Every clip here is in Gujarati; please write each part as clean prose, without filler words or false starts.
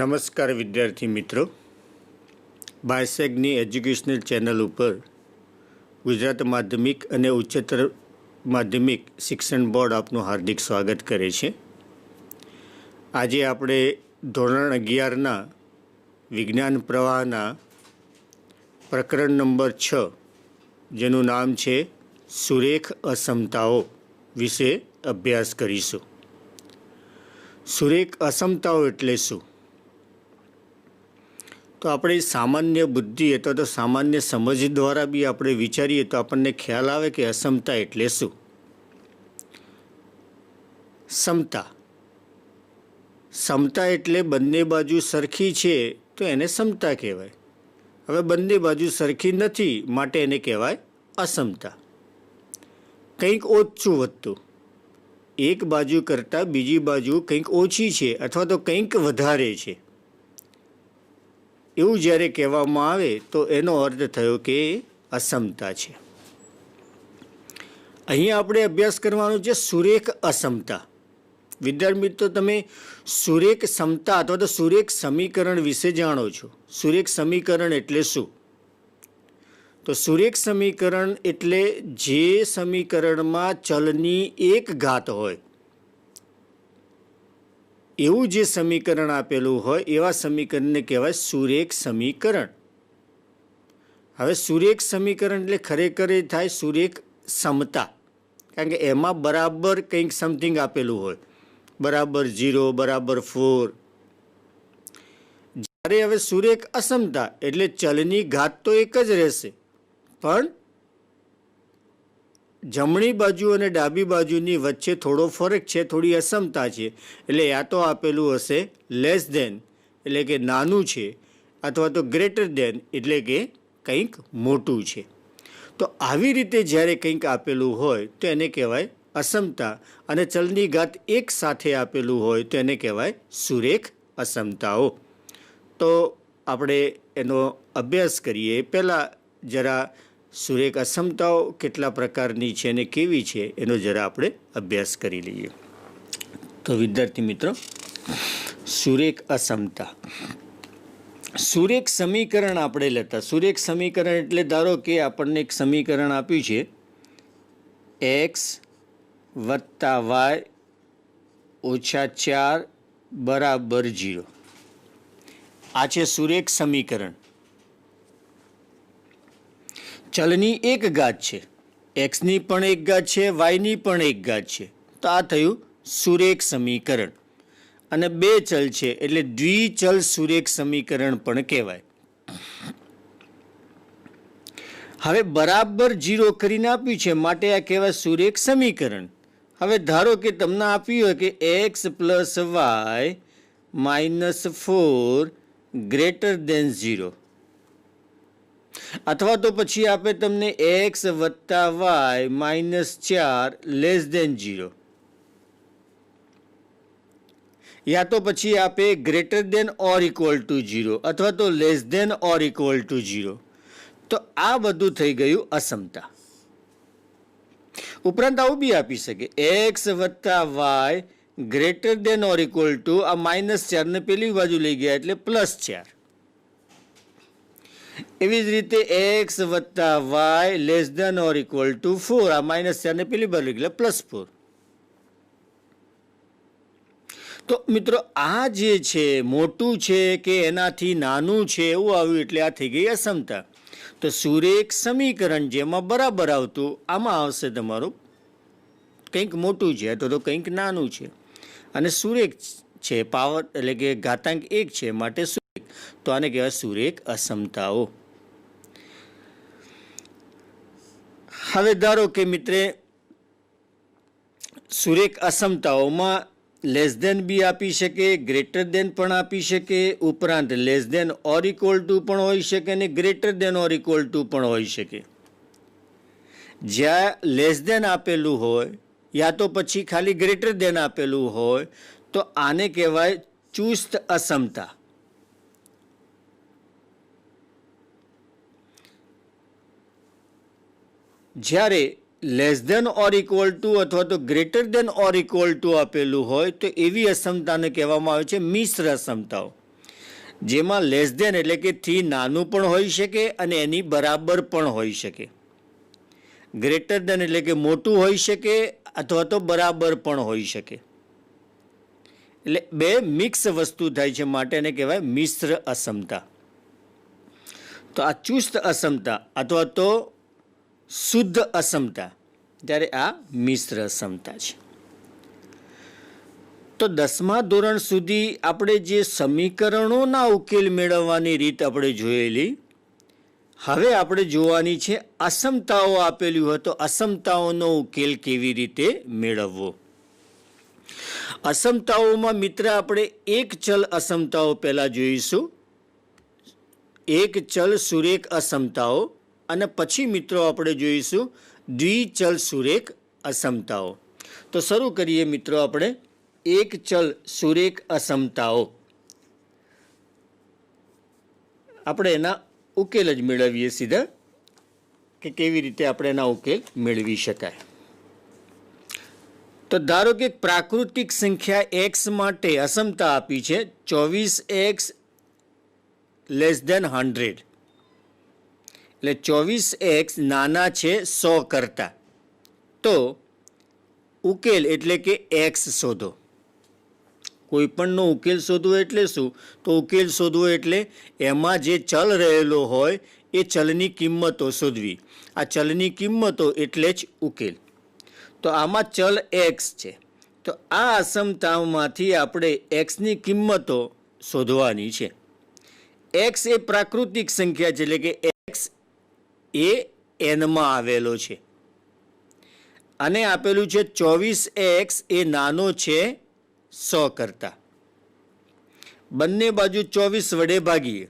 નમસ્કાર વિદ્યાર્થી મિત્રો, બાયસેગની એજ્યુકેશનલ ચેનલ ઉપર ગુજરાત માધ્યમિક અને ઉચ્ચતર માધ્યમિક શિક્ષણ બોર્ડ આપનું હાર્દિક સ્વાગત કરે છે. આજે આપણે ધોરણ 11ના વિજ્ઞાન પ્રવાહના પ્રકરણ નંબર 6 જેનું નામ છે સુરેખ અસમતાઓ વિશે અભ્યાસ કરીશું. સુરેખ અસમતાઓ એટલે શું? તો આપણે સામાન્ય બુદ્ધિ અથવા તો સામાન્ય સમજ દ્વારા બી આપણે વિચારીએ તો આપણને ખ્યાલ આવે કે અસમતા એટલે શું. સમતા એટલે બંને બાજુ સરખી છે તો એને સમતા કહેવાય. હવે બંને બાજુ સરખી નથી માટે એને કહેવાય અસમતા. કંઈક ઓછું વધતું, એક બાજુ કરતાં બીજી બાજુ કંઈક ઓછી છે અથવા તો કંઈક વધારે છે, એવું જ્યારે કહેવામાં આવે તો એનો અર્થ થયો કે અસમતા છે. અહીંયા આપણે અભ્યાસ કરવાનો છે સુરેખ અસમતા. વિદ્યાર્થી મિત્રો, તમે સુરેખ સમતા અથવા તો સુરેખ સમીકરણ વિશે જાણો છો. સુરેખ સમીકરણ એટલે શું? તો સુરેખ સમીકરણ એટલે જે સમીકરણમાં ચલની એક ઘાત હોય એવું જે સમીકરણ આપેલું હોય એવા સમીકરણને કહેવાય સુરેખ સમીકરણ. હવે સુરેખ સમીકરણ એટલે ખરેખર એ થાય સુરેખ સમતા, કારણ કે એમાં બરાબર કંઈક સમથિંગ આપેલું હોય, બરાબર 0, બરાબર 4. જ્યારે હવે સુરેખ અસમતા એટલે ચલની ઘાત તો એક જ રહેશે, પણ જમણી બાજુ અને ડાબી બાજુની વચ્ચે થોડો ફરક છે, થોડી અસમતા છે. એટલે યા તો આપેલું હશે લેસ ધેન એટલે કે નાનું છે, અથવા તો ગ્રેટર ધેન એટલે કે કંઈક મોટું છે. તો આવી રીતે જ્યારે કંઈક આપેલું હોય તો એને કહેવાય અસમતા, અને ચલની ઘાત એક સાથે આપેલું હોય તો એને કહેવાય સુરેખ અસમતાઓ. તો આપણે એનો અભ્યાસ કરીએ. પહેલાં જરા સુરેખ અસમતાઓ કેટલા પ્રકારની છે અને કેવી છે એનો જરા આપણે અભ્યાસ કરી લઈએ. તો વિદ્યાર્થી મિત્રો, સુરેખ અસમતા, સુરેખ સમીકરણ આપણે લેતા. સુરેખ સમીકરણ એટલે ધારો કે આપણને એક સમીકરણ આપ્યું છે x + y - 4 બરાબર 0. આ છે સુરેખ સમીકરણ. ચલની એક ઘાત છે, એક્સની પણ એક ઘાત છે, વાયની પણ એક ઘાત છે, તો આ થયું સુરેખ સમીકરણ. અને બે ચલ છે એટલે દ્વિચલ સુરેખ સમીકરણ પણ કહેવાય. હવે બરાબર 0 કરીને આપ્યું છે માટે આ કહેવાય સુરેખ સમીકરણ. હવે ધારો કે તમને આપ્યું હોય કે x + y - 4 > 0, અથવા તો પછી આપે તમને x + y - 4 < 0, યા તો પછી આપે > 0 અથવા તો < 0. તો આ બધું થઈ ગયું અસમતા. ઉપરાંત આવું બી આપી શકે x + y > આ -4 ને પેલી બાજુ લઈ ગયા એટલે +4. એવી જ રીતે x + y < 4, આ -4 ને પેલી બાજુ લઈ ગયા +4. તો મિત્રો, આ જે છે મોટું છે કે એનાથી નાનું છે એવું આવ્યું એટલે આ થઈ ગઈ અસમતા. તો સુરેખ સમીકરણ જેમાં બરાબર આવતું આમાં આવશે તમારું કંઈક મોટું છે અથવા તો કંઈક નાનું છે, અને સુરેખ છે, પાવર એટલે કે ઘાતાંક 1 છે માટે સુરેખ. તો આને કહેવાય સુરેખ અસમતાઓ. હવે ધારો કે મિત્રે સુરેખ અસમતાઓમાં લેસ ધેન બી આપી શકે, ગ્રેટર ધેન પણ આપી શકે, ઉપરાંત less than or equal to પણ હોઈ શકે અને greater than or equal to પણ હોઈ શકે. જ્યાં લેસ ધેન આપેલું હોય યા તો પછી ખાલી ગ્રેટર ધેન આપેલું હોય તો આને કહેવાય ચુસ્ત અસમતા. જ્યારે less than or equal to અથવા તો greater than or equal to આપેલું હોય તો એવી અસમતાને કહેવામાં આવે છે મિશ્ર અસમતાઓ. જેમાં લેસ ધેન એટલે કે થી નાનું પણ હોઈ શકે અને એની બરાબર પણ હોઈ શકે. ગ્રેટર ધેન એટલે કે મોટું હોઈ શકે અથવા તો બરાબર પણ હોઈ શકે. એટલે બે મિક્સ વસ્તુ થાય છે માટે એને કહેવાય મિશ્ર અસમતા. તો આ ચુસ્ત અસમતા અથવા તો શુદ્ધ અસમતા, ત્યારે આ મિશ્ર અસમતા છે. તો 10મા ધોરણ સુધી આપણે જે સમીકરણોના ઉકેલ મેળવવાની રીત આપણે જોયેલી, હવે આપણે જોવાની છે અસમતાઓ આપેલી હોય તો અસમતાઓનો ઉકેલ કેવી રીતે મેળવવો. અસમતાઓમાં મિત્ર આપણે એક ચલ અસમતાઓ પહેલાં જોઈશું, એક ચલ સુરેખ અસમતાઓ, અને પછી મિત્રો આપણે જોઈશું દ્વિચલ સુરેખ અસમતાઓ. તો શરૂ કરીએ મિત્રો આપણે એક ચલ સુરેખ અસમતાઓ. આપણે એના ઉકેલ જ મેળવીએ સીધા, કે કેવી રીતે આપણે એના ઉકેલ મેળવી શકાય. તો ધારો કે પ્રાકૃતિક સંખ્યા x માટે અસમતા આપી છે 24x લેસ ધેન 100. એટલે 24x નાના છે 100 કરતાં. તો ઉકેલ એટલે કે x શોધો. કોઈ પણનો ઉકેલ શોધવો એટલે શું? તો ઉકેલ શોધવો એટલે એમાં જે ચલ રહેલો હોય એ ચલની કિંમતો શોધવી. આ ચલની કિંમતો એટલે જ ઉકેલ. તો આમાં ચલ x છે, તો આ અસમતામાંથી આપણે xની કિંમતો શોધવાની છે. x એ પ્રાકૃતિક સંખ્યા છે, એટલે કે x એ એનમાં આવેલો છે. અને આપેલું છે 24x એ નાનો છે 100 કરતાં. બંને બાજુ 24 વડે ભાગીએ.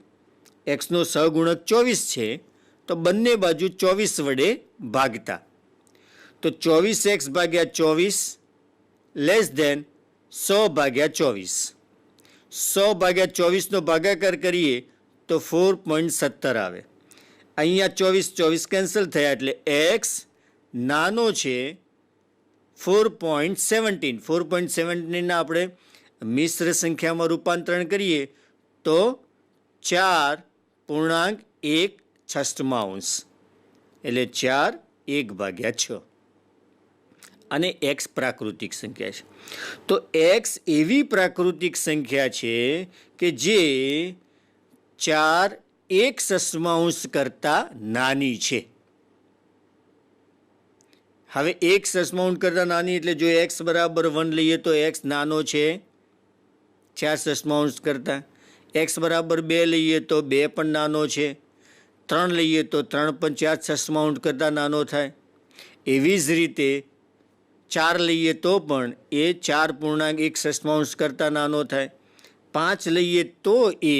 xનો સહગુણક 24 છે, તો બંને બાજુ 24 વડે ભાગતા. તો 24x ભાગ્યા 24 લેસ ધેન 100 ભાગ્યા 24. 100 ભાગ્યા 24નો ભાગાકાર કરીએ તો 4.17 આવે. અહીંયા 24 કેન્સલ થયા એટલે x નાનો છે 4.17. 4.17 આપણે મિશ્ર સંખ્યામાં રૂપાંતરણ કરીએ તો 4.1/6 એટલે 4/1/6. અને x પ્રાકૃતિક સંખ્યા છે. તો x એવી પ્રાકૃતિક સંખ્યા છે કે જે 4/1/6 કરતાં નાની છે. હવે 1/6 કરતાં નાની એટલે જો x બરાબર 1 લઈએ તો x નાનો છે 4/6 કરતાં. x બરાબર 2 લઈએ તો 2 પણ નાનો છે. 3 લઈએ તો 3 પણ 4/6 કરતાં નાનો થાય. એવી જ રીતે 4 લઈએ તો પણ એ 4.1/6 કરતાં નાનો થાય. 5 લઈએ તો એ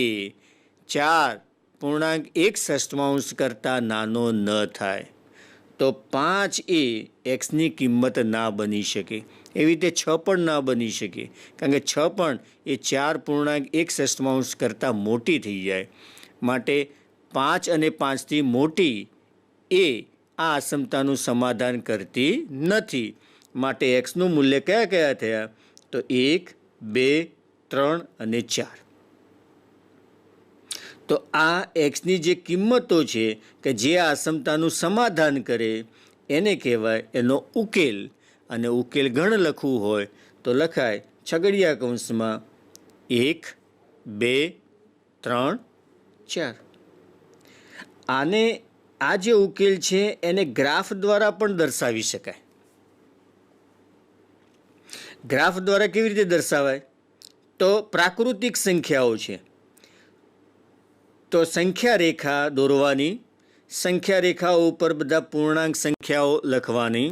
4.1/6 કરતાં નાનો ન થાય. તો 5 એ એક્સની કિંમત ના બની શકે. એવી રીતે 6 પણ ના બની શકે, કારણ કે 6 પણ એ 4.1/6 કરતાં મોટી થઈ જાય. માટે 5 અને 5થી મોટી એ આ અસમતાનું સમાધાન કરતી નથી. માટે એક્સનું મૂલ્ય કયા કયા થયા? તો 1, 2, 3 અને 4. તો આ એક્સની જે કિંમતો છે કે જે આ અસમતાનું સમાધાન કરે એને કહેવાય એનો ઉકેલ. અને ઉકેલ ગણ લખવું હોય તો લખાય છગડીયા કૌંસમાં 1, 2, 3, 4. આને આ જે ઉકેલ છે એને ગ્રાફ દ્વારા પણ દર્શાવી શકાય. ગ્રાફ દ્વારા કેવી રીતે દર્શાવાય? તો પ્રાકૃતિક સંખ્યાઓ છે તો સંખ્યા રેખા દોરવાની. સંખ્યા રેખાઓ ઉપર બધા પૂર્ણાંક સંખ્યાઓ લખવાની.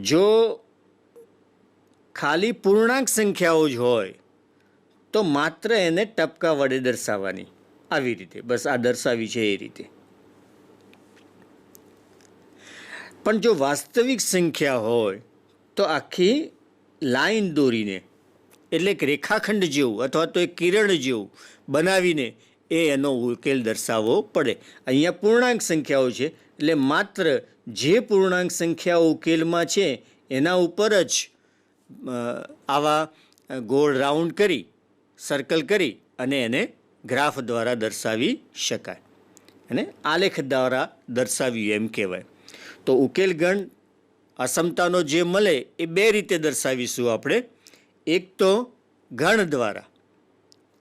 જો ખાલી પૂર્ણાંક સંખ્યાઓ જ હોય તો માત્ર એને ટપકા વડે દર્શાવવાની. આવી રીતે બસ આ દર્શાવી છે એ રીતે. પણ જો વાસ્તવિક સંખ્યા હોય તો આખી લાઈન દોરીને, એટલે કે રેખાખંડ જેવું અથવા તો એક કિરણ જેવું બનાવીને એનો ઉકેલ દર્શાવવો પડે. અહીંયા પૂર્ણાંક સંખ્યાઓ છે એટલે માત્ર જે પૂર્ણાંક સંખ્યાઓ ઉકેલમાં છે એના ઉપર જ આવા ગોળ રાઉન્ડ કરી, સર્કલ કરી અને એને ગ્રાફ દ્વારા દર્શાવી શકાય અને આલેખ દ્વારા દર્શાવ્યું એમ કહેવાય. તો ઉકેલ ગણ અસમતાનો જે મળે એ બે રીતે દર્શાવીશું આપણે. એક તો ગણ દ્વારા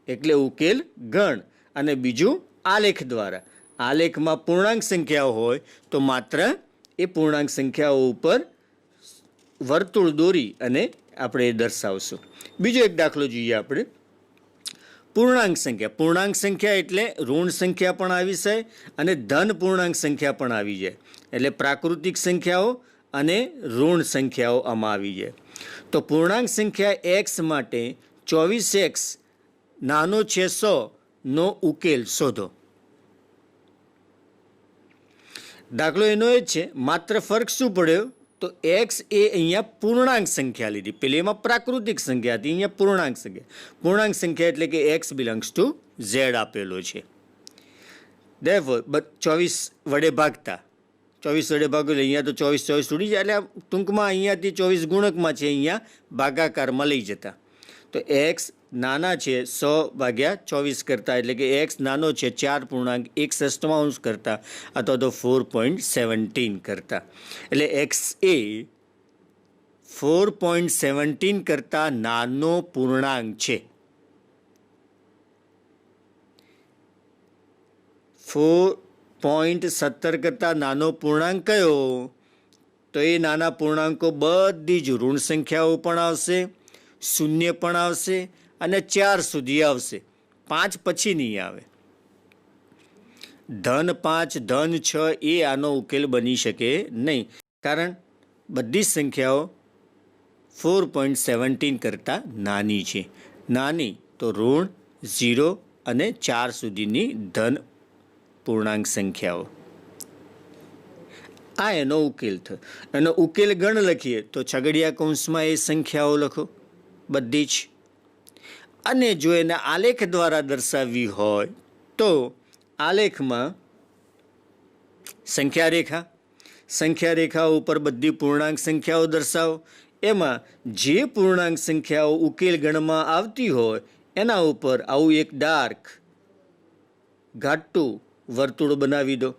એટલે ઉકેલ ગણ, અને બીજું આલેખ દ્વારા. આલેખમાં પૂર્ણાંક સંખ્યાઓ હોય તો માત્ર એ પૂર્ણાંક સંખ્યાઓ ઉપર વર્તુળ દોરી અને આપણે એ દર્શાવશું. બીજો એક દાખલો જોઈએ આપણે. પૂર્ણાંક સંખ્યા. પૂર્ણાંક સંખ્યા એટલે ઋણ સંખ્યા પણ આવી જાય અને ધન પૂર્ણાંક સંખ્યા પણ આવી જાય. એટલે પ્રાકૃતિક સંખ્યાઓ અને ઋણ સંખ્યાઓ આમાં આવી જાય. તો પૂર્ણાંક સંખ્યા એક્સ માટે 24x નાનો છે 100 નો ઉકેલ શોધો. દાખલો એનો એ જ છે, માત્ર ફરક શું પડ્યો? તો એક્સ એ અહીંયા પૂર્ણાંક સંખ્યા લીધી. પેલી એમાં પ્રાકૃતિક સંખ્યા હતી, અહીંયા પૂર્ણાંક સંખ્યા. પૂર્ણાંક સંખ્યા એટલે કે એક્સ બિલોંગ્સ ટુ ઝેડ આપેલો છે. દેરફોર 24 વડે ભાગતા, 24 વડે ભાગો એટલે અહીંયા તો 24 ઉડી જાય, એટલે ટૂંકમાં અહીંયાથી 24 ગુણકમાં છે, અહીંયા ભાગાકારમાં લઈ જતા. તો એક્સ નાના છે 100/24 કરતાં, એટલે કે એક્સ નાનો છે 4.1 કરતાં અથવા તો 4.17 કરતાં. એટલે એક્સ એ 4.17 કરતાં નાનો પૂર્ણાંક છે. 4.17 કરતાં નાનો પૂર્ણાંક કયો? તો એ નાના પૂર્ણાંકો બધી જ ઋણ સંખ્યાઓ પણ આવશે, શૂન્ય પણ આવશે અને 4 સુધી આવશે. 5 પછી નહીં આવે. ધન 5 ધન 6 એ આનો ઉકેલ બની શકે નહીં, કારણ બધી સંખ્યાઓ 4.17 કરતાં નાની છે. નાની તો ઋણ 0 અને 4 સુધીની ધન પૂર્ણાંક સંખ્યાઓ. આ એનો ઉકેલ થયો. એનો ઉકેલ ગણ લખીએ તો છગડિયા કૌંસમાં એ સંખ્યાઓ લખો બધી જ. અને જો એને આલેખ દ્વારા દર્શાવવી હોય તો આલેખમાં સંખ્યા રેખા, સંખ્યા રેખા ઉપર બધી પૂર્ણાંક સંખ્યાઓ દર્શાવો. એમાં જે પૂર્ણાંક સંખ્યાઓ ઉકેલ ગણમાં આવતી હોય એના ઉપર આવું એક ડાર્ક ઘાટું વર્તુળો બનાવી દો.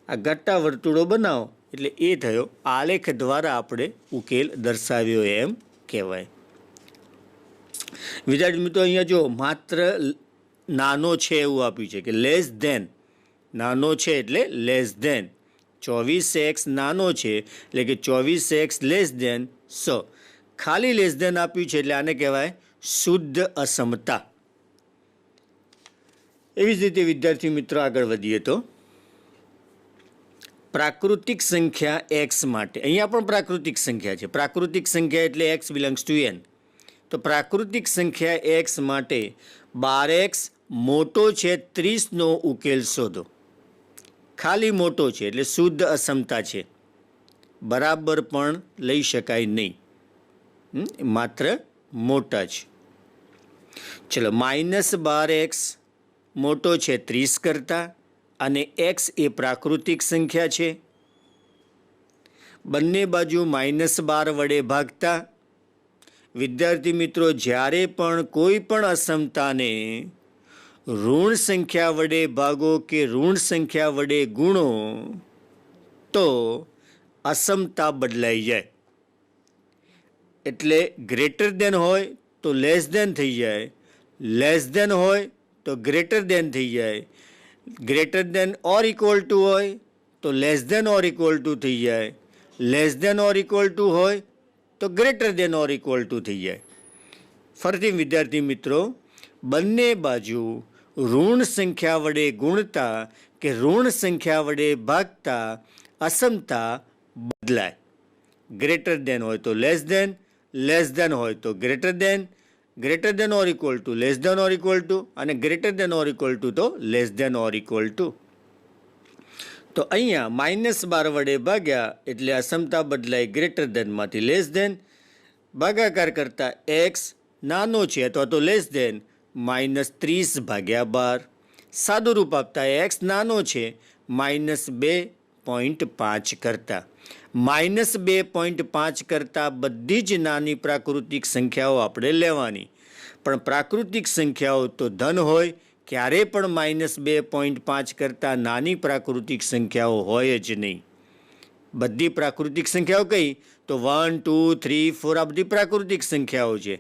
આ ઘાટા વર્તુળો બનાવો એટલે એ થયો આલેખ દ્વારા આપણે ઉકેલ દર્શાવ્યો એમ કહેવાય. વિદ્યાર્થી મિત્રો, અહીંયા જો માત્ર નાનો છે એવું આપ્યું છે કે લેસ ધેન. નાનો છે એટલે લેસ ધેન. 24x નાનો છે એટલે કે 24x લેસ ધેન 100. ખાલી લેસ ધેન આપ્યું છે એટલે આને કહેવાય શુદ્ધ અસમતા. એવી જ રીતે વિદ્યાર્થી મિત્રો આગળ વધીએ તો પ્રાકૃતિક સંખ્યા એક્સ માટે. અહીંયા પણ પ્રાકૃતિક સંખ્યા છે. પ્રાકૃતિક સંખ્યા એટલે એક્સ બિલોંગ્સ ટુ એન. તો પ્રાકૃતિક સંખ્યા એક્સ માટે 12x મોટો છે 30 નો ઉકેલ શોધો. ખાલી મોટો છે એટલે શુદ્ધ અસમતા છે, બરાબર પણ લઈ શકાય નહીં, માત્ર મોટા જ. ચલો, -12x મોટો છે 30 કરતાં અને એક્સ એ પ્રાકૃતિક સંખ્યા છે. બંને બાજુ -12 વડે ભાગતા. વિદ્યાર્થી મિત્રો, જ્યારે પણ કોઈ પણ અસમતાને ઋણ સંખ્યા વડે ભાગો કે ઋણ સંખ્યા વડે ગુણો તો અસમતા બદલાઈ જાય. એટલે ગ્રેટર દેન હોય તો લેસ દેન થઈ જાય, લેસ દેન હોય તો ગ્રેટર દેન થઈ જાય, greater than or equal to હોય તો less than or equal to થઈ જાય, less than or equal to હોય તો greater than or equal to થઈ જાય. ફરીથી વિદ્યાર્થી મિત્રો, બંને બાજુ ઋણ સંખ્યા વડે ગુણતા કે ઋણ સંખ્યા વડે ભાગતા અસમતા બદલાય. ગ્રેટર દેન હોય તો લેસ દેન હોય તો greater than or equal to less than or equal to અને greater than or equal to તો less than or equal to. તો અહીંયા -12 વડે ભાગ્યા એટલે અસમતા બદલાય ગ્રેટર દેનમાંથી લેસ દેન. ભાગાકાર કરતાં એક્સ નાનો છે અથવા તો લેસ દેન -30/12. સાદું રૂપ આપતા એક્સ નાનો છે -2.5 કરતાં. -2.5 કરતાં બધી જ નાની પ્રાકૃતિક સંખ્યાઓ આપણે લેવાની. પણ પ્રાકૃતિક સંખ્યાઓ તો ધન હોય ક્યારે પણ -2.5 કરતાં નાની પ્રાકૃતિક સંખ્યાઓ હોય જ નહીં. બધી પ્રાકૃતિક સંખ્યાઓ કઈ? તો 1, 2, 3, 4 આ બધી પ્રાકૃતિક સંખ્યાઓ છે.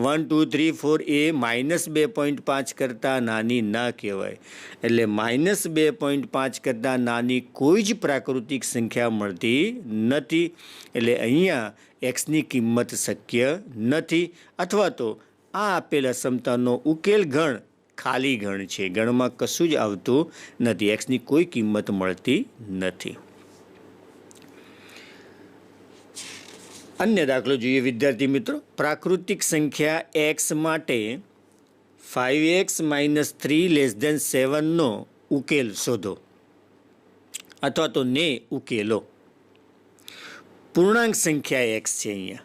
1, 2, 3, 4 એ -2.5 કરતાં નાની ના કહેવાય. એટલે -2.5 કરતાં નાની કોઈ જ પ્રાકૃતિક સંખ્યા મળતી નથી. એટલે અહીંયા એક્સની કિંમત શક્ય નથી, અથવા તો આ આપેલ અસમતાનો ઉકેલ ગણ ખાલી ગણ છે. ગણમાં કશું જ આવતું નથી, એક્સની કોઈ કિંમત મળતી નથી. અન્ય દાખલો જોઈએ વિદ્યાર્થી મિત્રો. પ્રાકૃતિક સંખ્યા એક્સ માટે 5x - 3 < 7 નો ઉકેલ શોધો, અથવા તો ને ઉકેલો. પૂર્ણાંક સંખ્યા એક્સ છે અહીંયા.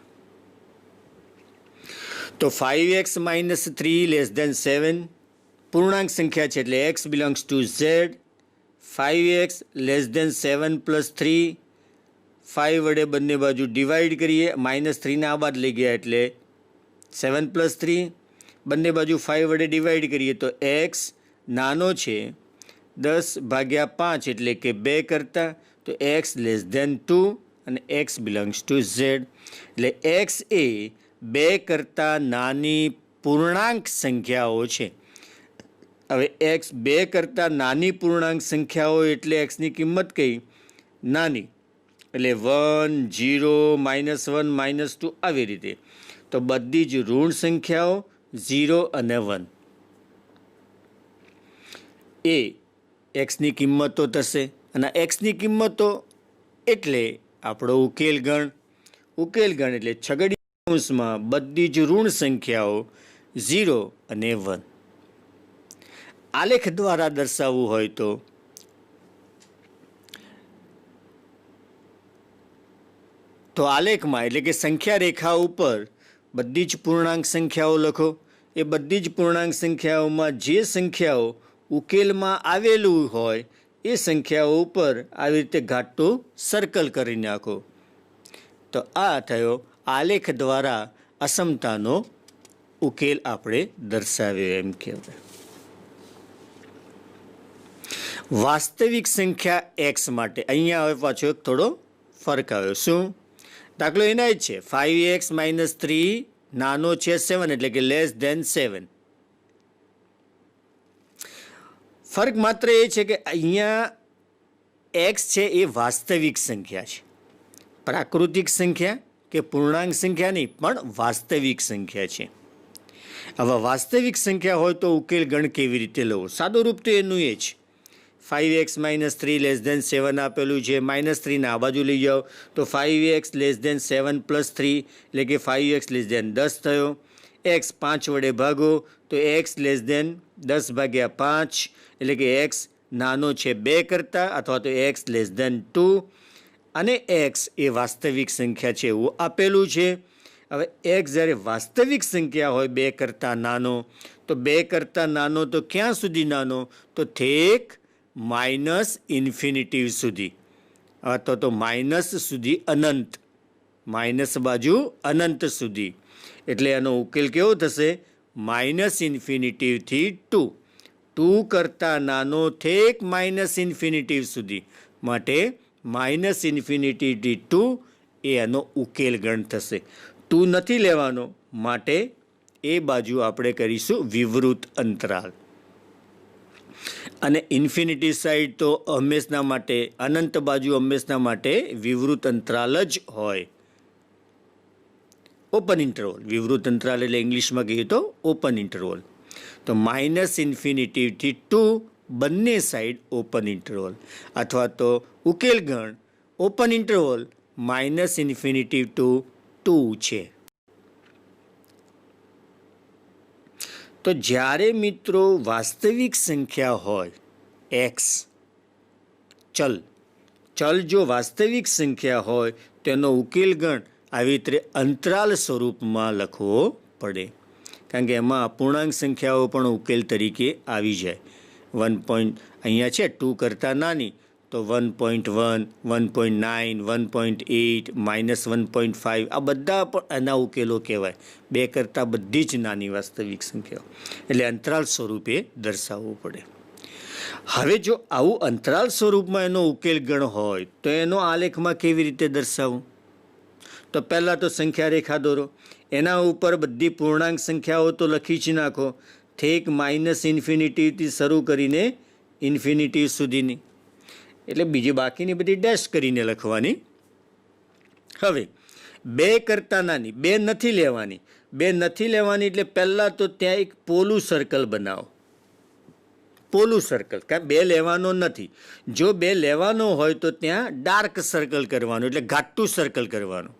તો 5x - 3 < 7 પૂર્ણાંક સંખ્યા છે, એટલે x belongs to z. 5x < 7 + 3, 5 વડે બંને બાજુ ડિવાઈડ કરીએ, -3 આ બાદ લઈ ગયા એટલે 7 + 3, બંને બાજુ 5 વડે ડિવાઈડ કરીએ તો x નાનો છે 10/5 એટલે કે 2 કરતાં, તો x < 2 અને x બિલોંગ્સ ટુ z. એટલે x એ 2 કરતાં નાની પૂર્ણાંક સંખ્યાઓ છે. હવે x 2 કરતાં નાની પૂર્ણાંક સંખ્યાઓ એટલે xની કિંમત કઈ? નાની. એટલે 1, 0, -1, -2 આવી રીતે. તો બધી જ ઋણ સંખ્યાઓ 0 અને 1 એ એક્સની કિંમતો થશે. અને એક્સની કિંમતો એટલે આપણો ઉકેલ ગણ. ઉકેલ ગણ એટલે છગડીયા કૌંસમાં બધી જ ઋણ સંખ્યાઓ 0 અને 1. આલેખ દ્વારા દર્શાવવું હોય તો આલેખમાં એટલે કે સંખ્યા રેખા ઉપર બધી જ પૂર્ણાંક સંખ્યાઓ લખો. એ બધી જ પૂર્ણાંક સંખ્યાઓમાં જે સંખ્યાઓ ઉકેલમાં આવેલું હોય એ સંખ્યાઓ ઉપર આવી રીતે ઘાટું સર્કલ કરી નાખો. તો આ થયો આલેખ દ્વારા અસમતાનો ઉકેલ આપણે દર્શાવ્યો એમ કહેવાય. વાસ્તવિક સંખ્યા એક્સ માટે અહીંયા હવે પાછો એક થોડો ફરક આવ્યો. શું? દાખલો એના જ છે. 5x - 3 નાનો છે 7 એટલે કે <7. ફરક માત્ર એ છે કે અહીંયા એક્સ છે એ વાસ્તવિક સંખ્યા છે. પ્રાકૃતિક સંખ્યા કે પૂર્ણાંક સંખ્યા નહીં, પણ વાસ્તવિક સંખ્યા છે. હવે વાસ્તવિક સંખ્યા હોય તો ઉકેલ ગણ કેવી રીતે લેવો? સાદું રૂપ તો એનું એ જ. 5x - 3 < 7 આપેલું છે, -3 ને આ બાજુ લઈ જાઓ તો 5x < 7 + 3 એટલે કે 5x < 10 થયો. x 5 વડે ભાગો તો x < 10/5 એટલે કે x નાનો છે 2 કરતાં, અથવા તો x < 2, અને x એ વાસ્તવિક સંખ્યા છે એવું આપેલું છે. હવે x જ્યારે વાસ્તવિક સંખ્યા હોય 2 કરતાં નાનો, તો 2 કરતાં નાનો તો ક્યાં સુધી નાનો? તો ઠેક -ઇન્ફિનિટી સુધી, અથવા તો માઇનસ સુધી, અનંત. માઇનસ બાજુ અનંત સુધી. એટલે એનો ઉકેલ કેવો થશે? -ઇન્ફિનિટીથી 2. 2 કરતાં નાનો ઠેક -ઇન્ફિનિટી સુધી, માટે -ઇન્ફિનિટીથી 2 એ એનો ઉકેલ ગણ થશે. 2 નથી લેવાનો, માટે એ બાજુ આપણે કરીશું વિવૃત અંતરાલ. અને ઇન્ફિનિટી સાઈડ તો હંમેશના માટે, અનંત બાજુ હંમેશના માટે વિવૃત અંતરાલ જ હોય. Open interval. વિવૃત અંતરાલ એટલે ઇંગ્લિશમાં કહીએ તો ઓપન ઇન્ટરવલ. તો -ઇન્ફિનિટીથી 2 બંને સાઈડ ઓપન ઇન્ટરવલ, અથવા તો ઉકેલ ગણ ઓપન ઇન્ટરવલ -ઇન્ફિનિટી ટુ 2 છે. તો જ્યારે મિત્રો વાસ્તવિક સંખ્યા હોય એક્સ, ચલ જો વાસ્તવિક સંખ્યા હોય તેનો ઉકેલ ગણ આવી રીતે અંતરાલ સ્વરૂપમાં લખવો પડે, કારણ કે એમાં અપૂર્ણાંક સંખ્યાઓ પણ ઉકેલ તરીકે આવી જાય. 1 પોઈન્ટ અહીંયા છે 2 કરતાં નાની, તો તો 1.1, 1.9, 1.8, -1.5 આ બધા પણ એના ઉકેલો કહેવાય. 2 કરતાં બધી જ નાની વાસ્તવિક સંખ્યાઓ, એટલે અંતરાલ સ્વરૂપે દર્શાવવું પડે. હવે જો આવું અંતરાલ સ્વરૂપમાં એનો ઉકેલ ગણ હોય તો એનો આલેખમાં કેવી રીતે દર્શાવવું? તો પહેલાં તો સંખ્યા રેખા દોરો, એના ઉપર બધી પૂર્ણાંક સંખ્યાઓ તો લખી જ નાખો, ઠેક -ઇન્ફિનિટીથી શરૂ કરીને ઇન્ફિનિટી સુધીની, એટલે બીજી બાકીની બધી ડેશ કરીને લખવાની. હવે 2 કરતાં નાની 2 નથી લેવાની. 2 નથી લેવાની એટલે પહેલાં તો ત્યાં એક પોલું સર્કલ બનાવો. પોલું સર્કલ, કારણ 2 લેવાનો નથી. જો 2 લેવાનો હોય તો ત્યાં ડાર્ક સર્કલ કરવાનું, એટલે ઘાટું સર્કલ કરવાનું.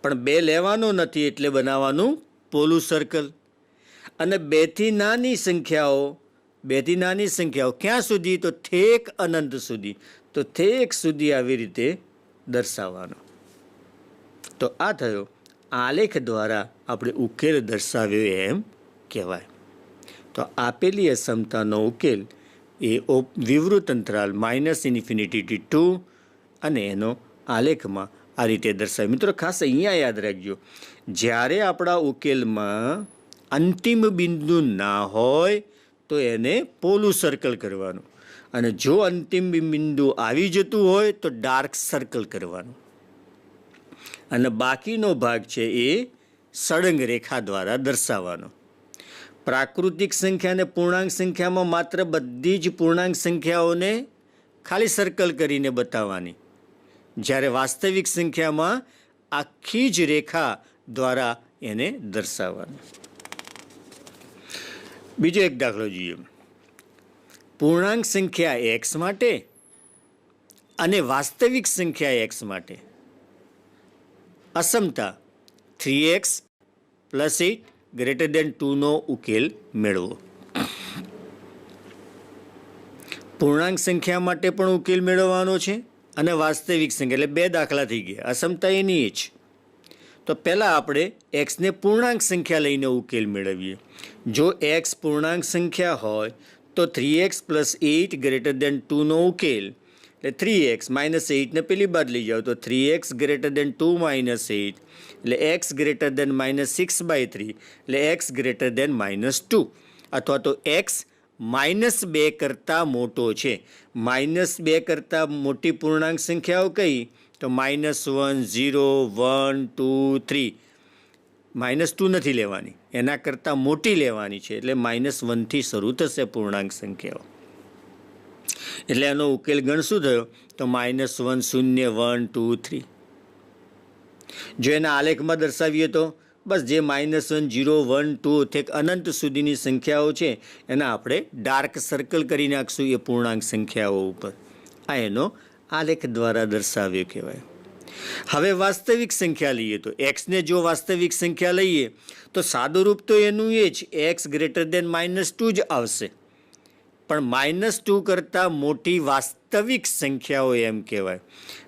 પણ 2 લેવાનો નથી એટલે બનાવવાનું પોલું સર્કલ. અને 2 થી નાની સંખ્યાઓ ક્યાં સુધી? તો ઠેક અનંત સુધી. તો ઠેક સુધી આવી રીતે દર્શાવવાનો. તો આ થયો આલેખ દ્વારા આપણે ઉકેલ દર્શાવ્યો એમ કહેવાય. તો આપેલી અસમતાનો ઉકેલ એ વિવૃત અંતરાલ -ઇન્ફિનિટી 2 અને એનો આલેખમાં આ રીતે દર્શાવ્યો. મિત્રો ખાસ અહીંયા યાદ રાખજો, જ્યારે આપણા ઉકેલમાં અંતિમ બિંદુ ના હોય તો એને પોલું સર્કલ કરવાનું, અને જો અંતિમ બિંદુ આવી જતું હોય તો ડાર્ક સર્કલ કરવાનું, અને બાકીનો ભાગ છે એ સળંગ રેખા દ્વારા દર્શાવવાનો. પ્રાકૃતિક સંખ્યા અને પૂર્ણાંક સંખ્યામાં માત્ર બધી જ પૂર્ણાંક સંખ્યાઓને ખાલી સર્કલ કરીને બતાવવાની, જ્યારે વાસ્તવિક સંખ્યામાં આખી જ રેખા દ્વારા એને દર્શાવવાનું. બીજો એક દાખલો જોઈએ. પૂર્ણાંક સંખ્યા x માટે અને વાસ્તવિક સંખ્યા x માટે અસમતા 3x + 8 > 2 નો ઉકેલ મેળવો. પૂર્ણાંક સંખ્યા માટે પણ ઉકેલ મેળવવાનો છે અને વાસ્તવિક સંખ્યા, એટલે 2 દાખલા થઈ ગયા. અસમતા એની જ. તો પહેલાં આપણે એક્સને પૂર્ણાંક સંખ્યા લઈને ઉકેલ મેળવીએ. જો એક્સ પૂર્ણાંક સંખ્યા હોય તો 3x + 8 > 2 નો ઉકેલ, એટલે 3x -8 ને પેલી બાદ લઈ જાઓ તો 3x > 2 - 8, એટલે x > -6/3, એટલે x > -2, અથવા તો x -2 કરતાં મોટો છે. -2 કરતાં મોટી પૂર્ણાંક સંખ્યાઓ કઈ? તો -1, 0, 1, 2, 3. -2 નથી લેવાની, એના કરતાં મોટી લેવાની છે, એટલે -1 થી શરૂ થશે પૂર્ણાંક સંખ્યાઓ. એટલે એનો ઉકેલ ગણ શું થયો? તો -1, 0, 1, 2, 3. જો એના આલેખમાં દર્શાવીએ તો બસ જે -1, 0, 1, 2 થેક અનંત સુધીની સંખ્યાઓ છે એના આપણે ડાર્ક સર્કલ કરી નાખશું એ પૂર્ણાંક સંખ્યાઓ ઉપર. આ એનો આલેખ દ્વારા દર્શાવ્યો કહેવાય. હવે વાસ્તવિક સંખ્યા લઈએ તો એક્સને જો વાસ્તવિક સંખ્યા લઈએ તો સાદું રૂપ તો એનું એ જ x > -2 જ આવશે, પણ -2 કરતાં મોટી વાસ્તવિક સંખ્યાઓ એમ કહેવાય.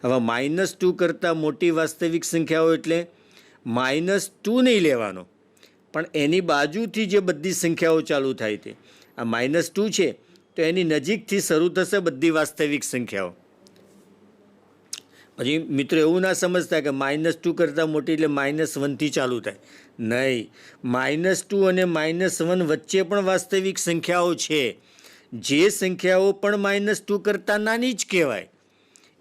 હવે -2 કરતાં મોટી વાસ્તવિક સંખ્યાઓ એટલે -2 નહીં લેવાનો, પણ એની બાજુથી જે બધી સંખ્યાઓ ચાલુ થાય તે આ -2 છે તો એની નજીકથી શરૂ થશે બધી વાસ્તવિક સંખ્યાઓ. પછી મિત્રો એવું ના સમજતા કે -2 કરતાં મોટી એટલે -1 થી ચાલુ થાય. નહીં, -2 અને -1 વચ્ચે પણ વાસ્તવિક સંખ્યાઓ છે. જે સંખ્યાઓ પણ -2 કરતાં નાની જ કહેવાય.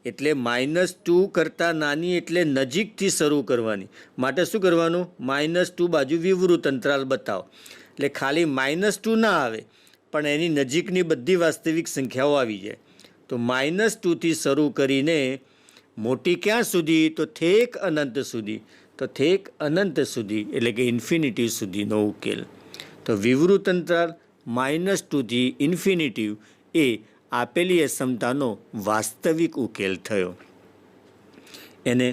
એટલે -2 કરતાં નાની એટલે નજીકથી શરૂ કરવાની. માટે શું કરવાનું? -2 બાજુ વિવૃત અંતરાલ બતાવો, એટલે ખાલી -2 ના આવે પણ એની નજીકની બધી વાસ્તવિક સંખ્યાઓ આવી જાય. તો -2 થી શરૂ કરીને મોટી ક્યાં સુધી? તો ઠેક અનંત સુધી. તો ઠેક અનંત સુધી એટલે કે ઇન્ફિનિટી સુધીનો ઉકેલ. તો વિવૃત અંતરાલ -2 થી ઇન્ફિનિટી એ આપેલી અસમતાનો વાસ્તવિક ઉકેલ થયો. એને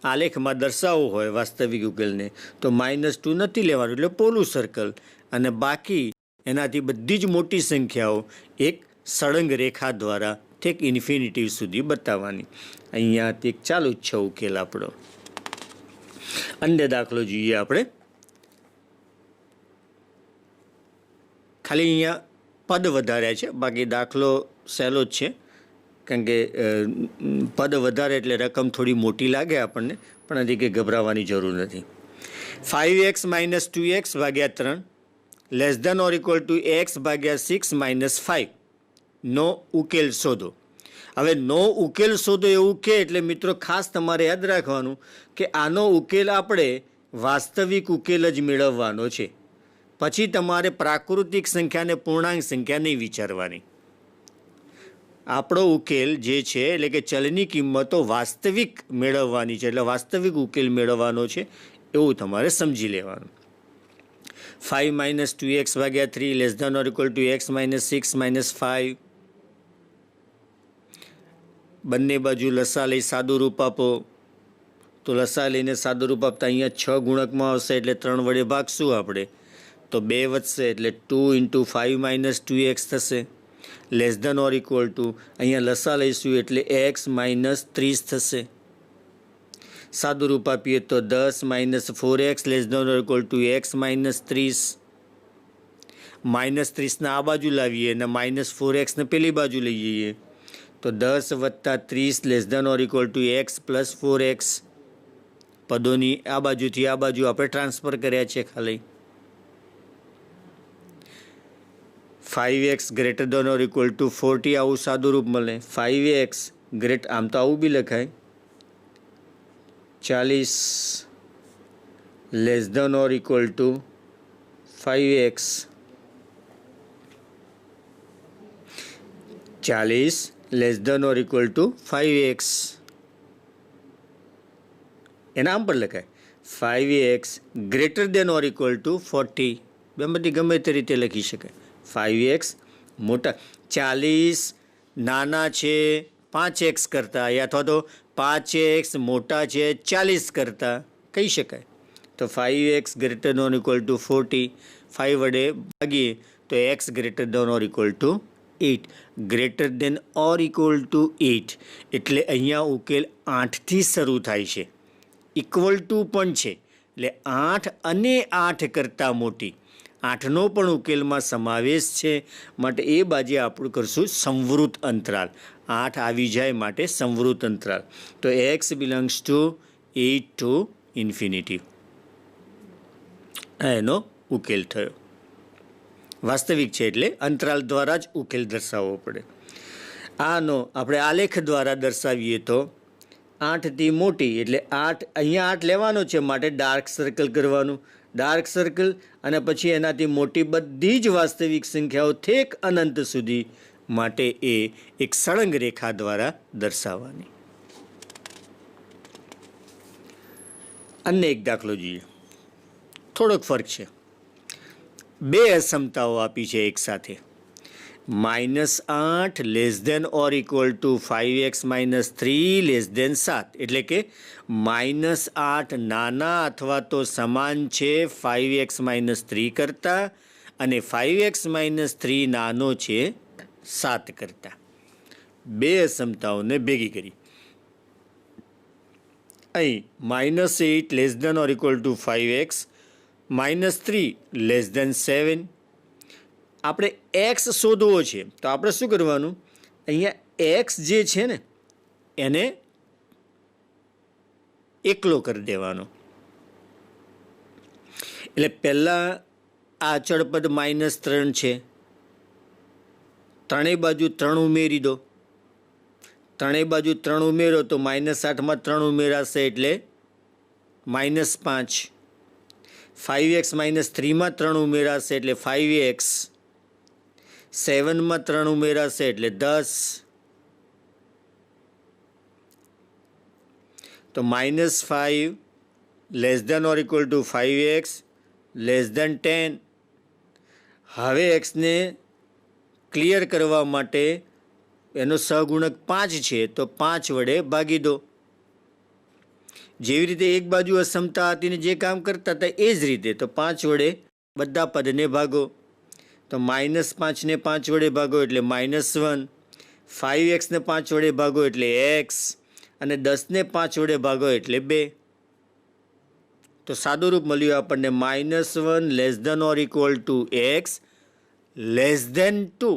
આલેખમાં દર્શાવવો હોય વાસ્તવિક ઉકેલને તો -2 નથી લેવાનું, એટલે પોલું સર્કલ, અને બાકી એનાથી બધી જ મોટી સંખ્યાઓ એક સળંગ રેખા દ્વારા ઠેક ઇન્ફિનિટી સુધી બતાવવાની. અહીંયાથી ચાલુ જ છે ઉકેલ આપણો. અન્ય દાખલો જોઈએ આપણે. ખાલી અહીંયા પદ વધાર્યા છે, બાકી દાખલો સહેલો જ છે. કારણ કે પદ વધારે એટલે રકમ થોડી મોટી લાગે આપણને, પણ હજી કંઈ ગભરાવાની જરૂર નથી. 5x - 2x ભાગ્યા 3 less than or equal to x ભાગ્યા 6 - 5 નો ઉકેલ શોધો. હવે નો ઉકેલ શોધો એવું કે એટલે મિત્રો ખાસ તમારે યાદ રાખવાનું કે આનો ઉકેલ આપણે વાસ્તવિક ઉકેલ જ મેળવવાનો છે. પછી તમારે પ્રાકૃતિક સંખ્યાને પૂર્ણાંક સંખ્યા નહીં વિચારવાની. આપણો ઉકેલ જે છે એટલે કે ચલની કિંમતો વાસ્તવિક મેળવવાની છે, એટલે વાસ્તવિક ઉકેલ મેળવવાનો છે એવું તમારે સમજી લેવાનું. 5 - 2x ભાગ્યા 3 less than or equal to x - 6 - 5. બંને બાજુ લસા લઈ સાદું રૂપ આપો. તો લસા લઈને સાદું રૂપ આપતા અહીંયા 6 ગુણકમાં આવશે એટલે 3 વડે ભાગશું આપણે, તો 2 વધશે એટલે 2 × 5 - 2x થશે. Less than or equal to અહીંયા લસા લઈશું એટલે x - 30 થશે. સાદું રૂપ આપીએ તો 10 - 4x less than or equal to x - 30. -30 આ બાજુ લાવીએ અને -4x ને પેલી બાજુ લઈ જઈએ તો 10 + 30 less than or equal to x + 4x. પદોની આ બાજુથી આ બાજુ આપણે ટ્રાન્સફર કર્યા છે ખાલી. 5x greater than or equal to 40 આવું સાદું રૂપ મળે. 5x ગ્રેટ આમ તો આવું બી લખાય 40 less than or equal to 5x. 40 less than or equal to 5x. એના આમ પર લખાય 5x greater than or equal to 40. બેમાંથી ગમે તે રીતે લખી શકાય. 5x મોટા 40 નાના છે 5x કરતાં, અથવા તો 5x મોટા છે 40 કરતાં કહી શકાય. તો 5x greater than or equal to 40. 5 વડે ભાગીએ તો x greater than or equal to 8. Greater than or equal to 8 એટલે અહીંયા ઉકેલ 8થી શરૂ થાય છે. ઇક્વલ ટુ પણ છે એટલે 8 અને 8 કરતાં મોટી. 8નો પણ ઉકેલમાં સમાવેશ છે, માટે એ બાજુ આપણું કરશું સંવૃત અંતરાલ. 8 આવી જાય માટે સંવૃત અંતરાલ. તો x belongs to 8 to infinity. એનો ઉકેલ થયો. વાસ્તવિક છે એટલે અંતરાલ દ્વારા જ ઉકેલ દર્શાવવો પડે. આનો આપણે આલેખ દ્વારા દર્શાવીએ તો 8થી મોટી એટલે 8 અહીંયા 8 લેવાનો છે, માટે ડાર્ક સર્કલ કરવાનું. ડાર્ક સર્કલ અને પછી એનાથી મોટી બધી જ વાસ્તવિક સંખ્યાઓ થેક અનંત સુધી માટે એ એક સળંગ રેખા દ્વારા દર્શાવવાની. અન્ય એક દાખલો જોઈએ. થોડોક ફરક છે. બે અસમતાઓ આપી છે એક સાથે. -8 less than or equal to 5x - 3 less than 7. એટલે કે -8 નાના અથવા તો સમાન છે 5x - 3 કરતાં, અને 5x - 3 નાનો છે 7 કરતાં. બે અસમતાઓને ભેગી કરી. અહીં -8 less than or equal to 5x -3 less than 7. આપણે x શોધવો છે તો આપણે શું કરવાનું, અહીંયા x જે છે ને એને એકલો કરી દેવાનો. એટલે પહેલાં આ અચળ પદ -3 છે, ત્રણેય બાજુ 3 ઉમેરી દો. ત્રણેય બાજુ 3 ઉમેરો તો -8માં 3 ઉમેરાશે એટલે -5. 5x - 3માં 3 ઉમેરાશે એટલે 5x. 7માં 3 ઉમેરાશે એટલે 10. તો -5 less than or equal to 5x less than 10. હવે એક્સને ક્લિયર કરવા માટે એનો સહગુણક 5 છે તો 5 વડે ભાગી દો. જેવી રીતે એક બાજુ અસમતા હતી ને જે કામ કરતા હતા એ જ રીતે તો 5 વડે બધા પદને ભાગો. તો -5 ને 5 વડે ભાગો એટલે -1. 5x ને 5 વડે ભાગો એટલે x, અને 10 ને 5 વડે ભાગો એટલે 2. તો સાદું રૂપ મળ્યું આપણને -1 less than or equal to x less than 2.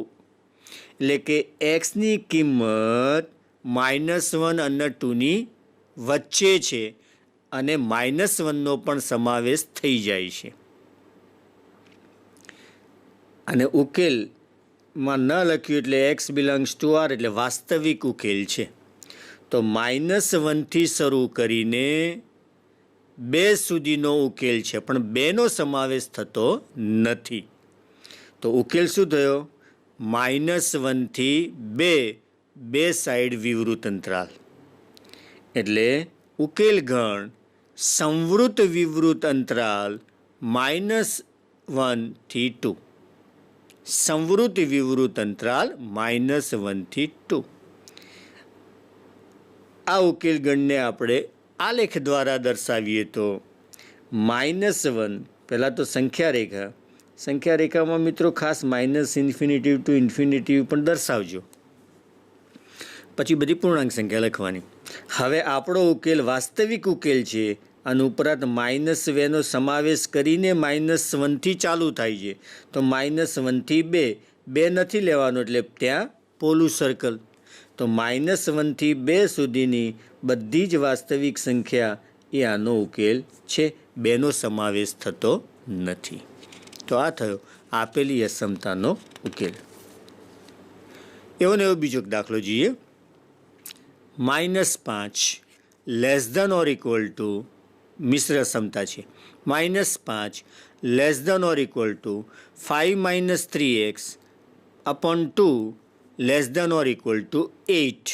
એટલે કે એક્સની કિંમત -1 અને 2ની વચ્ચે છે અને -1નો પણ સમાવેશ થઈ જાય છે. અને ઉકેલમાં ન લખ્યું એટલે એક્સ બિલોંગ્સ ટુ આર એટલે વાસ્તવિક ઉકેલ છે. તો -1થી શરૂ કરીને 2 સુધીનો ઉકેલ છે, પણ 2નો સમાવેશ થતો નથી. તો ઉકેલ શું થયો? -1થી 2 સાઈડ વિવૃત અંતરાલ. એટલે ઉકેલ ગણ સંવૃત વિવૃત અંતરાલ -1 થી 2. સંવૃત વિવૃત અંતરાલ -1 થી 2. આ ઉકેલ ગણને આપણે આલેખ દ્વારા દર્શાવીએ તો -1 પહેલાં તો સંખ્યા રેખામાં મિત્રો ખાસ -ઇન્ફિનિટિવ ટુ ઇન્ફિનિટિવ પણ દર્શાવજો, પછી બધી પૂર્ણાંક સંખ્યા લખવાની. હવે આપણો ઉકેલ વાસ્તવિક ઉકેલ છે અને ઉપરાંત -2નો સમાવેશ કરીને -1થી ચાલુ થાય છે. તો -1 થી 2 નથી લેવાનો એટલે ત્યાં પોલું સર્કલ. તો -1 થી 2 સુધીની બધી જ વાસ્તવિક સંખ્યા એ આનો ઉકેલ છે, 2નો સમાવેશ થતો નથી. તો આ થયો આપેલી અસમતાનો ઉકેલ. એવો ને એવો બીજો દાખલો જોઈએ. -5 less than or equal to મિશ્ર અસમતા છે. -5 less than or equal to 5 - 3x upon 2 less than or equal to 8.